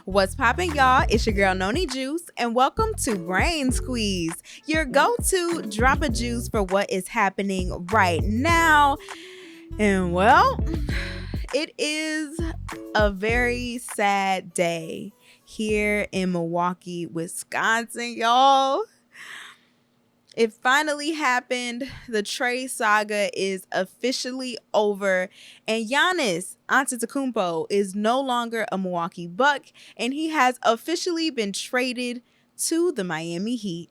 What's poppin', y'all? It's your girl Noni Juice, and welcome to Brain Squeeze, your go-to drop of juice for what is happening right now. And well, it is a very sad day here in Milwaukee, Wisconsin, y'all. It finally happened. The trade saga is officially over, and Giannis Antetokounmpo is no longer a Milwaukee Buck, and he has officially been traded to the Miami Heat.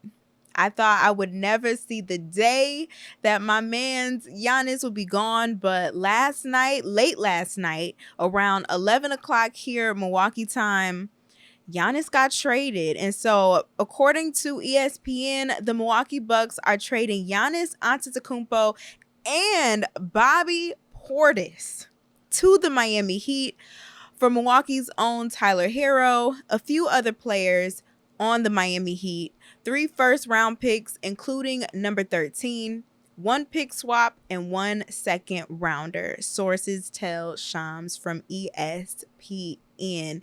I thought I would never see the day that my man's Giannis would be gone, but late last night, around 11 o'clock here Milwaukee time, Giannis got traded. And so, according to ESPN, the Milwaukee Bucks are trading Giannis Antetokounmpo and Bobby Portis to the Miami Heat for Milwaukee's own Tyler Herro, a few other players on the Miami Heat, 3 first-round picks, including number 13, 1 pick swap, and 1 second rounder. Sources tell Shams from ESPN.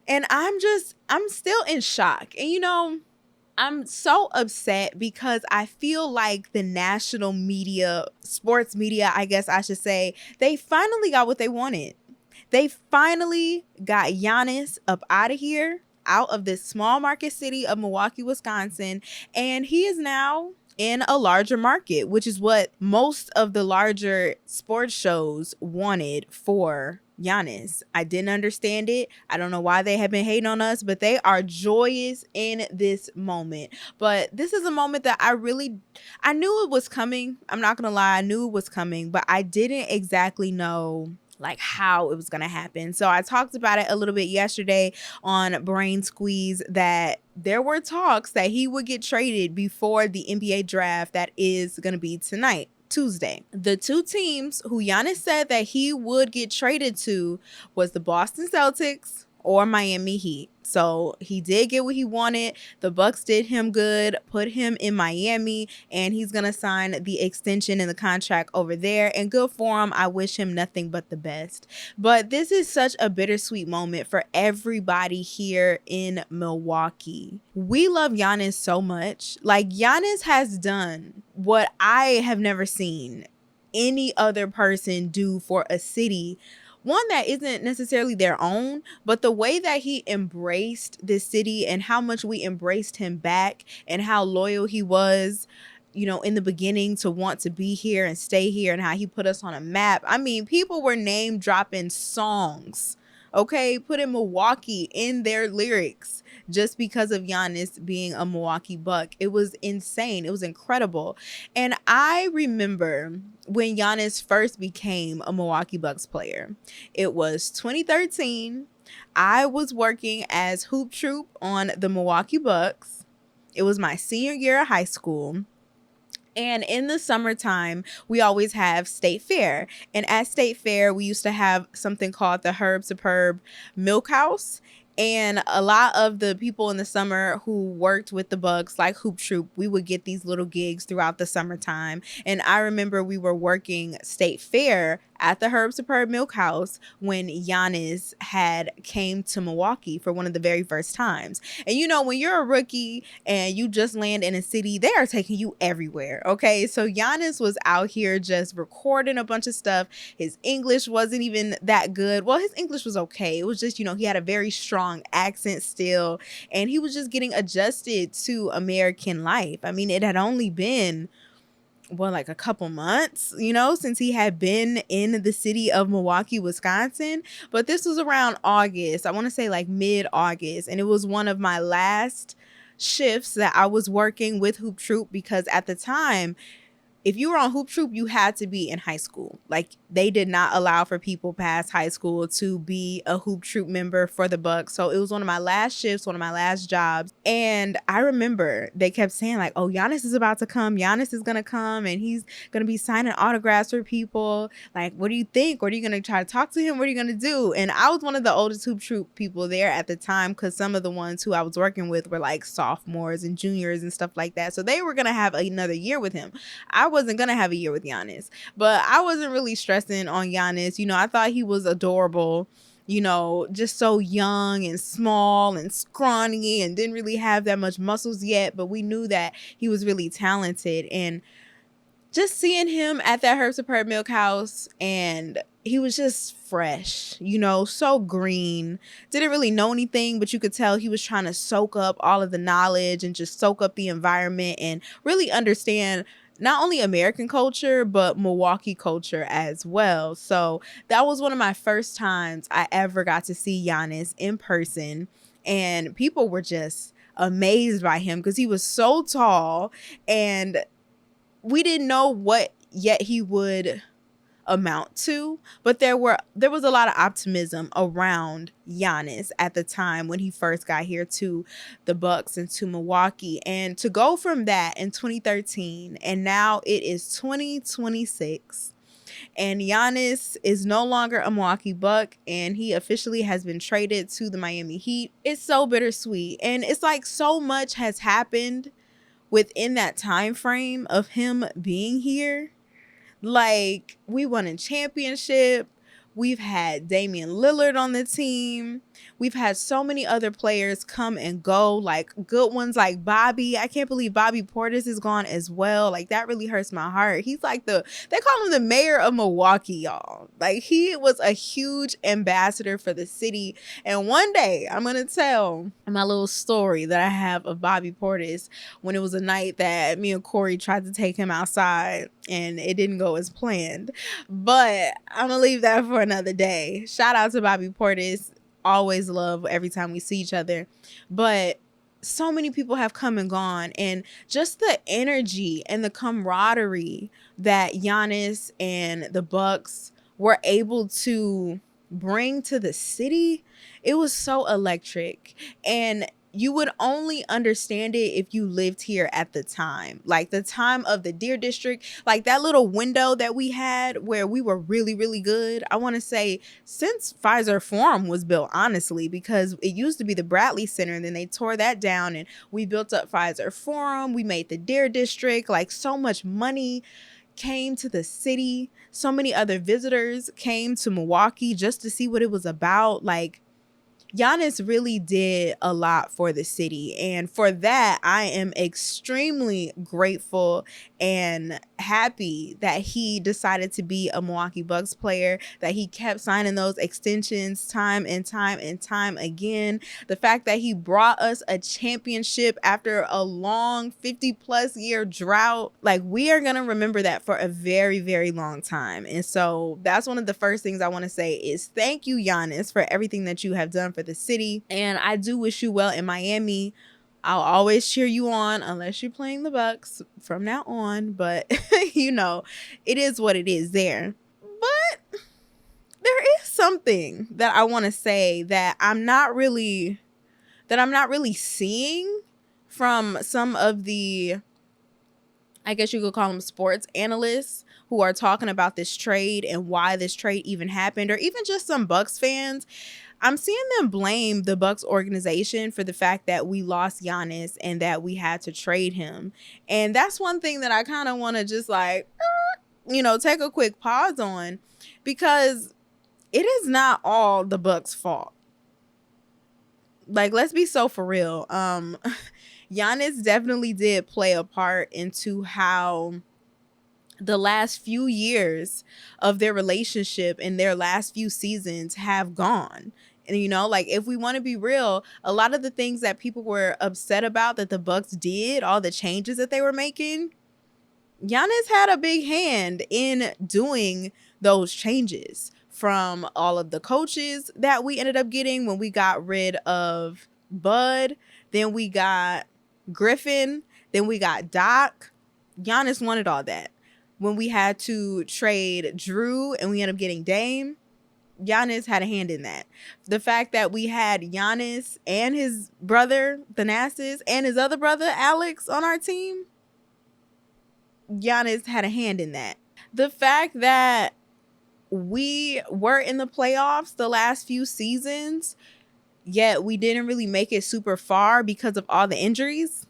And I'm still in shock. And I'm so upset because I feel like the national media, sports media, I guess I should say, they finally got what they wanted. They finally got Giannis up out of here, out of this small market city of Milwaukee, Wisconsin, and he is now in a larger market, which is what most of the larger sports shows wanted for Giannis. I didn't understand it. I don't know why they have been hating on us, but they are joyous in this moment. But this is a moment that I knew it was coming. I'm not gonna lie, I knew it was coming, but I didn't exactly know like how it was going to happen. So I talked about it a little bit yesterday on Brain Squeeze that there were talks that he would get traded before the NBA draft that is going to be tonight, Tuesday. The 2 teams who Giannis said that he would get traded to was the Boston Celtics or Miami Heat. So he did get what he wanted. The Bucks did him good, put him in Miami, and he's going to sign the extension and the contract over there. And good for him. I wish him nothing but the best. But this is such a bittersweet moment for everybody here in Milwaukee. We love Giannis so much. Like, Giannis has done what I have never seen any other person do for a city, one that isn't necessarily their own, but the way that he embraced this city and how much we embraced him back and how loyal he was, in the beginning to want to be here and stay here and how he put us on a map. I mean, people were name dropping songs, okay, putting Milwaukee in their lyrics just because of Giannis being a Milwaukee Buck. It was insane. It was incredible. And I remember when Giannis first became a Milwaukee Bucks player. It was 2013. I was working as hoop troop on the Milwaukee Bucks. It was my senior year of high school. And in the summertime, we always have State Fair. And at State Fair, we used to have something called the Herb Superb Milk House. And a lot of the people in the summer who worked with the Bucks, like Hoop Troop, we would get these little gigs throughout the summertime. And I remember we were working State Fair at the Herb Superb Milk House when Giannis had came to Milwaukee for one of the very first times. And when you're a rookie and you just land in a city, they are taking you everywhere, okay? So Giannis was out here just recording a bunch of stuff. His English wasn't even that good. Well, his English was okay. It was just, he had a very strong accent still, and he was just getting adjusted to American life. I mean, it had only been like a couple months, since he had been in the city of Milwaukee, Wisconsin. But this was around August. I want to say like mid-August. And it was one of my last shifts that I was working with Hoop Troop because at the time, if you were on Hoop Troop, you had to be in high school. Like, they did not allow for people past high school to be a Hoop Troop member for the Bucks. So it was one of my last shifts, one of my last jobs. And I remember they kept saying like, oh, Giannis is about to come. Giannis is going to come and he's going to be signing autographs for people. Like, what do you think? What are you going to try to talk to him? What are you going to do? And I was one of the oldest Hoop Troop people there at the time because some of the ones who I was working with were like sophomores and juniors and stuff like that. So they were going to have another year with him. I wasn't going to have a year with Giannis, but I wasn't really stressing on Giannis. I thought he was adorable. just so young and small and scrawny and didn't really have that much muscles yet, but we knew that he was really talented. And just seeing him at that Herb Superb Milk House, and he was just fresh, so green. Didn't really know anything, but you could tell he was trying to soak up all of the knowledge and just soak up the environment and really understand not only American culture, but Milwaukee culture as well. So that was one of my first times I ever got to see Giannis in person. And people were just amazed by him because he was so tall, and we didn't know what yet he would amount to, but there was a lot of optimism around Giannis at the time when he first got here to the Bucks and to Milwaukee. And to go from that in 2013 and now it is 2026 and Giannis is no longer a Milwaukee Buck and he officially has been traded to the Miami Heat. It's so bittersweet, and it's like so much has happened within that time frame of him being here. Like, we won a championship. We've had Damian Lillard on the team. We've had so many other players come and go, like good ones like Bobby. I can't believe Bobby Portis is gone as well. Like, that really hurts my heart. He's like they call him the mayor of Milwaukee, y'all. Like, he was a huge ambassador for the city. And one day I'm going to tell my little story that I have of Bobby Portis when it was a night that me and Corey tried to take him outside and it didn't go as planned. But I'm going to leave that for another day. Shout out to Bobby Portis. Always love every time we see each other. But so many people have come and gone, and just the energy and the camaraderie that Giannis and the Bucks were able to bring to the city, it was so electric. And you would only understand it if you lived here at the time. Like the time of the Deer District, like that little window that we had where we were really, really good. I want to say since Pfizer Forum was built, honestly, because it used to be the Bradley Center and then they tore that down and we built up Pfizer Forum. We made the Deer District. Like, so much money came to the city. So many other visitors came to Milwaukee just to see what it was about. Like, Giannis really did a lot for the city, and for that I am extremely grateful and happy that he decided to be a Milwaukee Bucks player, that he kept signing those extensions time and time and time again. The fact that he brought us a championship after a long 50+ year drought, like, we are going to remember that for a very, very long time. And so that's one of the first things I want to say is thank you, Giannis, for everything that you have done for the city. And I do wish you well in Miami. I'll always cheer you on unless you're playing the Bucks from now on, but it is what it is there. But there is something that I want to say that I'm not really seeing from some of the, I guess you could call them sports analysts who are talking about this trade and why this trade even happened, or even just some Bucks fans. I'm seeing them blame the Bucks organization for the fact that we lost Giannis and that we had to trade him. And that's one thing that I kind of want to just take a quick pause on, because it is not all the Bucks' fault. Like, let's be so for real. Giannis definitely did play a part into how the last few years of their relationship and their last few seasons have gone. And, if we want to be real, a lot of the things that people were upset about that the Bucks did, all the changes that they were making, Giannis had a big hand in doing those changes. From all of the coaches that we ended up getting when we got rid of Bud, then we got Griffin, then we got Doc. Giannis wanted all that. When we had to trade Drew and we ended up getting Dame, Giannis had a hand in that. The fact that we had Giannis and his brother, Thanasis, and his other brother, Alex, on our team, Giannis had a hand in that. The fact that we were in the playoffs the last few seasons, yet we didn't really make it super far because of all the injuries,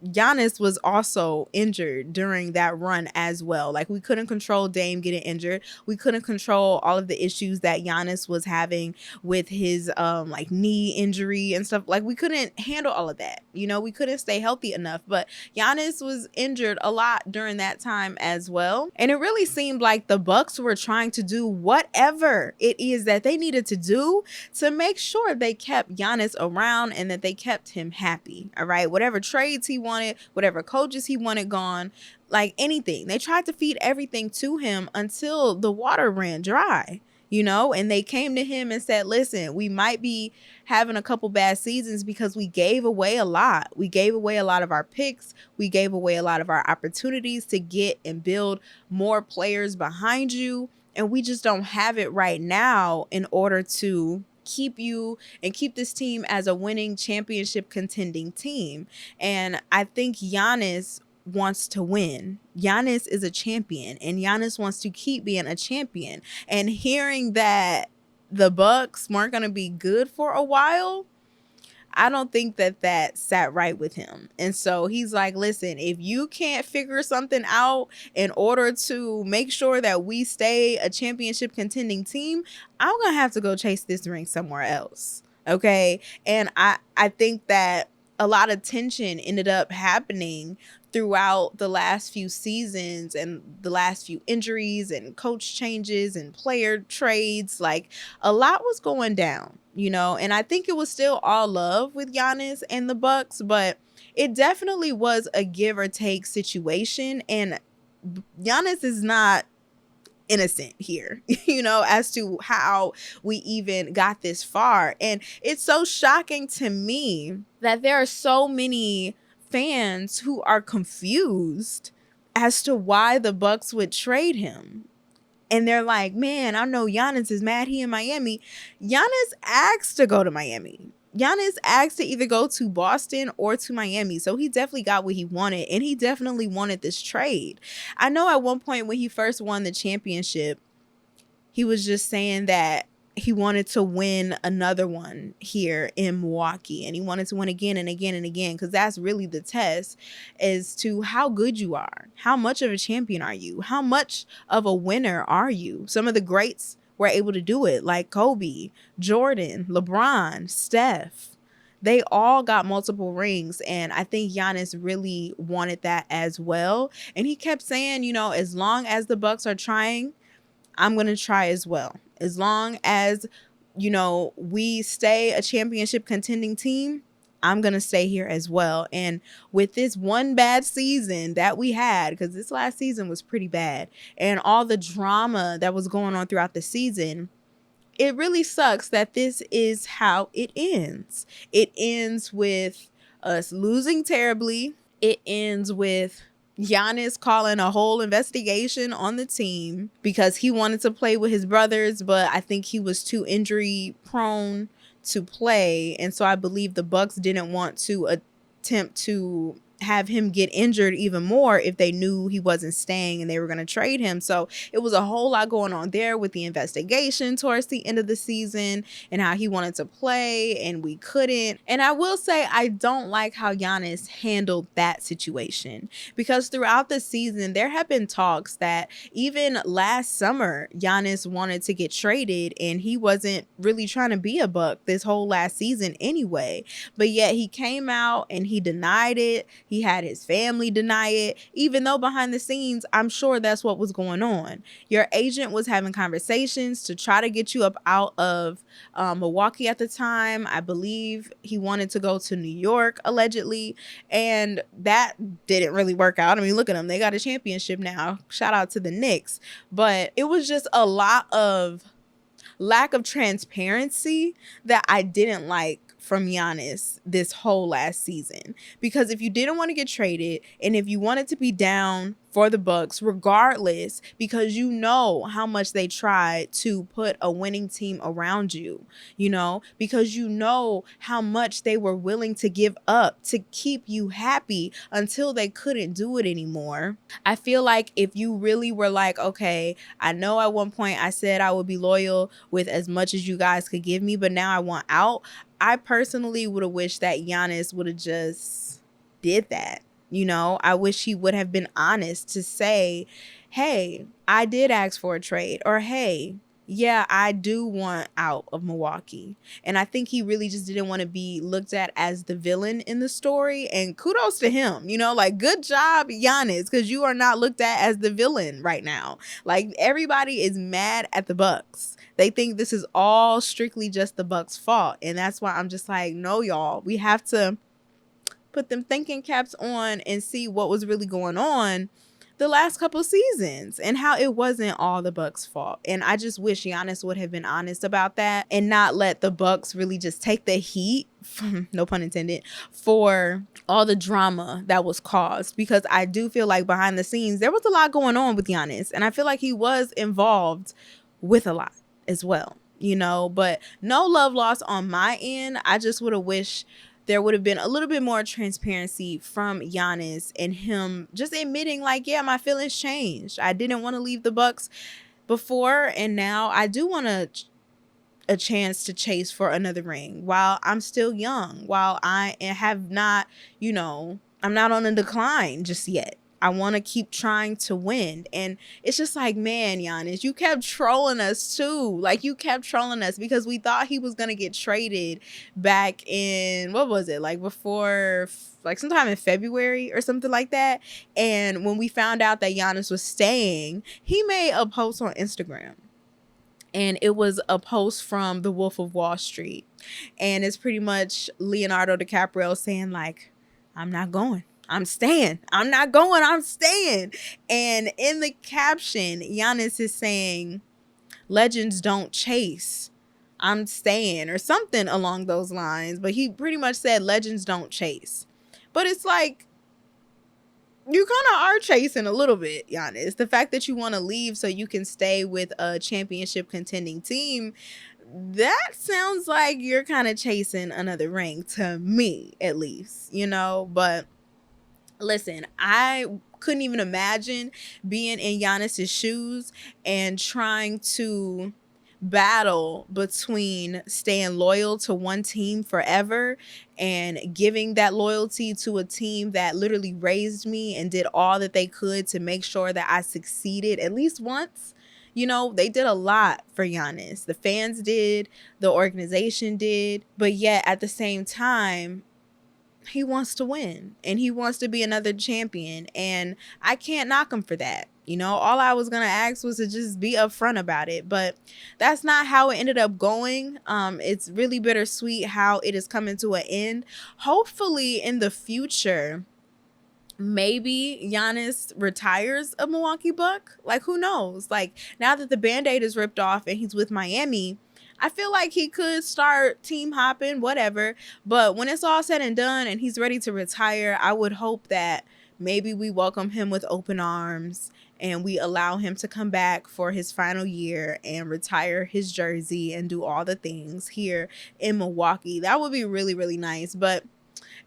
Giannis was also injured during that run as well. Like, we couldn't control Dame getting injured. We couldn't control all of the issues that Giannis was having with his like knee injury and stuff. Like, we couldn't handle all of that. You know, we couldn't stay healthy enough. But Giannis was injured a lot during that time as well. And it really seemed like the Bucks were trying to do whatever it is that they needed to do to make sure they kept Giannis around and that they kept him happy. All right. Whatever trades he wanted, whatever coaches he wanted gone, like anything. They tried to feed everything to him until the water ran dry, you know, and they came to him and said, listen, we might be having a couple bad seasons because we gave away a lot. We gave away a lot of our picks. We gave away a lot of our opportunities to get and build more players behind you. And we just don't have it right now in order to keep you and keep this team as a winning championship contending team. And I think Giannis wants to win. Giannis is a champion and Giannis wants to keep being a champion. And hearing that the Bucks weren't going to be good for a while, I don't think that sat right with him. And so he's like, listen, if you can't figure something out in order to make sure that we stay a championship contending team, I'm going to have to go chase this ring somewhere else. Okay. And I think that a lot of tension ended up happening throughout the last few seasons and the last few injuries and coach changes and player trades. Like, a lot was going down, you know, and I think it was still all love with Giannis and the Bucks, but it definitely was a give or take situation. And Giannis is not innocent here, you know, as to how we even got this far. And it's so shocking to me that there are so many fans who are confused as to why the Bucks would trade him. And they're like, man, I know Giannis is mad he in Miami. Giannis asked to go to Miami. Giannis asked to either go to Boston or to Miami. So he definitely got what he wanted. And he definitely wanted this trade. I know at one point when he first won the championship, he was just saying that he wanted to win another one here in Milwaukee. And he wanted to win again and again and again, because that's really the test as to how good you are. How much of a champion are you? How much of a winner are you? Some of the greats were able to do it, like Kobe, Jordan, LeBron, Steph. They all got multiple rings, and I think Giannis really wanted that as well. And he kept saying, you know, as long as the Bucks are trying, I'm going to try as well. As long as, you know, we stay a championship contending team, I'm going to stay here as well. And with this one bad season that we had, because this last season was pretty bad, and all the drama that was going on throughout the season, it really sucks that this is how it ends. It ends with us losing terribly. It ends with Giannis calling a whole investigation on the team because he wanted to play with his brothers, but I think he was too injury prone to play. And so I believe the Bucks didn't want to attempt to have him get injured even more if they knew he wasn't staying and they were going to trade him. So it was a whole lot going on there with the investigation towards the end of the season and how he wanted to play and we couldn't. And I will say, I don't like how Giannis handled that situation, because throughout the season, there have been talks that even last summer, Giannis wanted to get traded and he wasn't really trying to be a Buck this whole last season anyway. But yet he came out and he denied it. He had his family deny it, even though behind the scenes, I'm sure that's what was going on. Your agent was having conversations to try to get you up out of Milwaukee at the time. I believe he wanted to go to New York, allegedly, and that didn't really work out. I mean, look at them. They got a championship now. Shout out to the Knicks. But it was just a lot of lack of transparency that I didn't like from Giannis this whole last season. Because if you didn't want to get traded and if you wanted to be down for the Bucks regardless, because you know how much they tried to put a winning team around you, you know, because you know how much they were willing to give up to keep you happy until they couldn't do it anymore. I feel like if you really were like, okay, I know at one point I said I would be loyal with as much as you guys could give me, but now I want out. I personally would have wished that Giannis would have just did that. I wish he would have been honest to say, hey, I did ask for a trade, or hey, yeah, I do want out of Milwaukee. And I think he really just didn't want to be looked at as the villain in the story. And kudos to him, like, good job, Giannis, because you are not looked at as the villain right now. Like, everybody is mad at the Bucks. They think this is all strictly just the Bucks' fault. And that's why I'm just like, no, y'all, we have to put them thinking caps on and see what was really going on the last couple seasons and how it wasn't all the Bucks' fault. And I just wish Giannis would have been honest about that and not let the Bucks really just take the heat, no pun intended, for all the drama that was caused. Because I do feel like behind the scenes, there was a lot going on with Giannis. And I feel like he was involved with a lot as well, but no love lost on my end. I just would have wished there would have been a little bit more transparency from Giannis and him just admitting, like, yeah, my feelings changed. I didn't want to leave the Bucks before, and now I do want a chance to chase for another ring while I'm still young, while I have not, I'm not on a decline just yet. I want to keep trying to win. And it's just like, man, Giannis, you kept trolling us too. Like, you kept trolling us because we thought he was going to get traded back in, what was it? Like before, like sometime in February or something like that. And when we found out that Giannis was staying, he made a post on Instagram. And it was a post from The Wolf of Wall Street. And it's pretty much Leonardo DiCaprio saying, like, I'm not going. I'm staying. I'm not going. I'm staying. And in the caption, Giannis is saying, legends don't chase. I'm staying, or something along those lines. But he pretty much said legends don't chase. But it's like, you kind of are chasing a little bit, Giannis. The fact that you want to leave so you can stay with a championship contending team, that sounds like you're kind of chasing another ring to me, at least, but listen, I couldn't even imagine being in Giannis's shoes and trying to battle between staying loyal to one team forever and giving that loyalty to a team that literally raised me and did all that they could to make sure that I succeeded at least once. They did a lot for Giannis. The fans did, the organization did, but yet at the same time, he wants to win and he wants to be another champion, and I can't knock him for that. All I was going to ask was to just be upfront about it, but that's not how it ended up going. It's really bittersweet how it is coming to an end. Hopefully in the future, maybe Giannis retires a Milwaukee Buck. Like, who knows? Like, now that the Band-Aid is ripped off and he's with Miami, I feel like he could start team hopping, whatever. But when it's all said and done and he's ready to retire, I would hope that maybe we welcome him with open arms and we allow him to come back for his final year and retire his jersey and do all the things here in Milwaukee. That would be really, really nice. But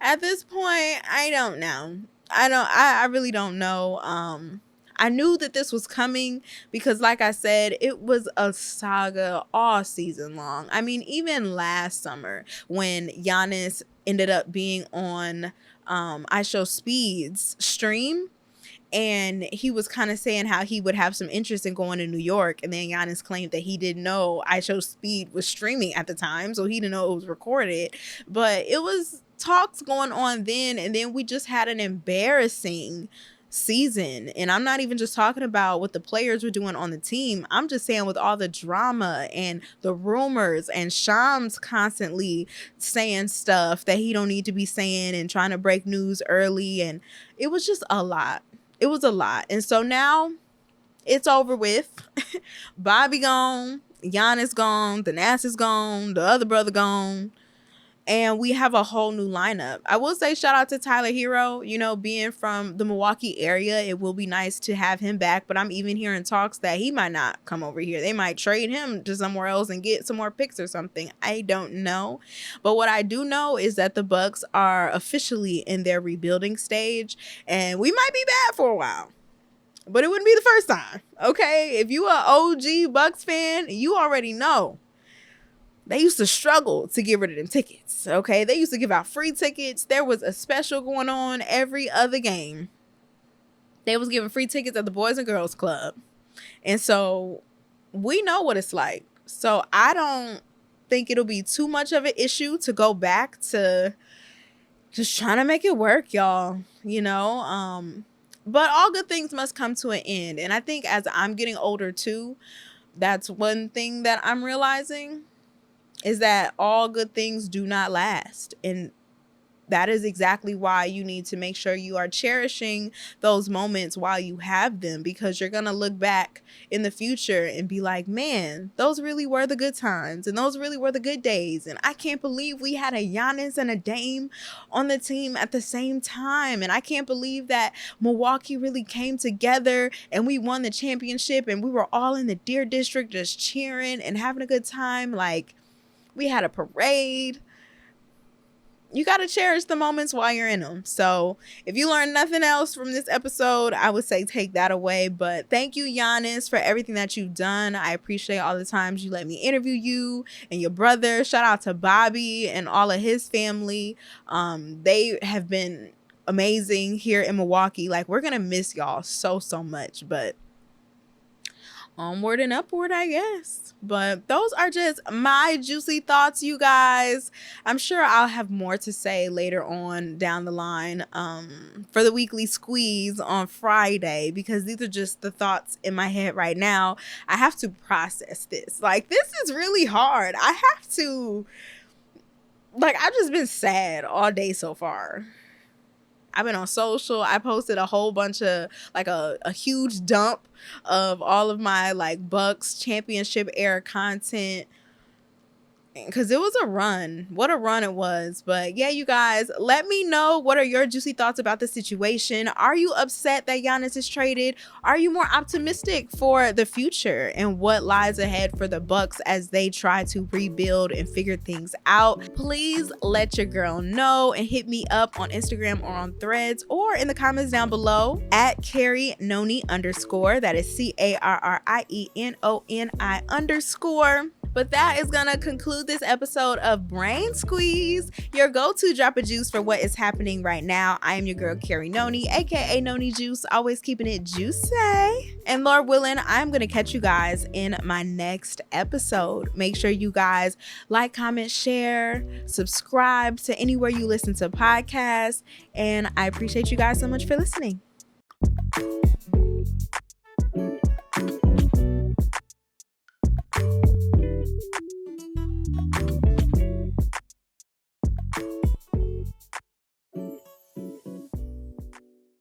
at this point, I don't know. I really don't know. I knew that this was coming because, like I said, it was a saga all season long. I mean, even last summer when Giannis ended up being on I Show Speed's stream, and he was kind of saying how he would have some interest in going to New York. And then Giannis claimed that he didn't know I Show Speed was streaming at the time, so he didn't know it was recorded. But it was talks going on then, and then we just had an embarrassing season. And I'm not even just talking about what the players were doing on the team. I'm just saying with all the drama and the rumors and Shams constantly saying stuff that he don't need to be saying and trying to break news early. And it was just a lot. It was a lot. And so now it's over with. Bobby gone. Giannis gone. The Nas is gone. The other brother gone. And we have a whole new lineup. I will say shout out to Tyler Herro, being from the Milwaukee area. It will be nice to have him back. But I'm even hearing talks that he might not come over here. They might trade him to somewhere else and get some more picks or something. I don't know. But what I do know is that the Bucks are officially in their rebuilding stage. And we might be bad for a while. But it wouldn't be the first time. Okay? If you are OG Bucks fan, you already know they used to struggle to get rid of them tickets. Okay, they used to give out free tickets. There was a special going on every other game. They was giving free tickets at the Boys and Girls Club. And so we know what it's like. So I don't think it'll be too much of an issue to go back to just trying to make it work, y'all. You know, but all good things must come to an end. And I think as I'm getting older too, that's one thing that I'm realizing is that all good things do not last. And that is exactly why you need to make sure you are cherishing those moments while you have them, because you're going to look back in the future and be like, man, those really were the good times and those really were the good days. And I can't believe we had a Giannis and a Dame on the team at the same time. And I can't believe that Milwaukee really came together and we won the championship and we were all in the Deer District just cheering and having a good time. Like, we had a parade. You got to cherish the moments while you're in them. So if you learned nothing else from this episode, I would say take that away. But thank you, Giannis, for everything that you've done. I appreciate all the times you let me interview you and your brother. Shout out to Bobby and all of his family. They have been amazing here in Milwaukee. Like, we're going to miss y'all so much. But onward and upward, I guess. But those are just my juicy thoughts, you guys. I'm sure I'll have more to say later on down the line for the weekly squeeze on Friday, because these are just the thoughts in my head right now. I have to process this. Like, this is really hard. I have to, like, I've just been sad all day so far. I've been on social. I posted a whole bunch of, like, a huge dump of all of my, like, Bucks championship era content, because it was a run. What a run it was. But yeah, you guys, let me know, what are your juicy thoughts about the situation? Are you upset that Giannis is traded? Are you more optimistic for the future and what lies ahead for the Bucks as they try to rebuild and figure things out? Please let your girl know and hit me up on Instagram or on Threads or in the comments down below at CarrieNoni_. That is CarrieNoni_. But that is going to conclude this episode of Brain Squeeze, your go-to drop of juice for what is happening right now. I am your girl, Carrie Noni, aka Noni Juice, always keeping it juicy. And Lord willing, I'm going to catch you guys in my next episode. Make sure you guys like, comment, share, subscribe to anywhere you listen to podcasts. And I appreciate you guys so much for listening.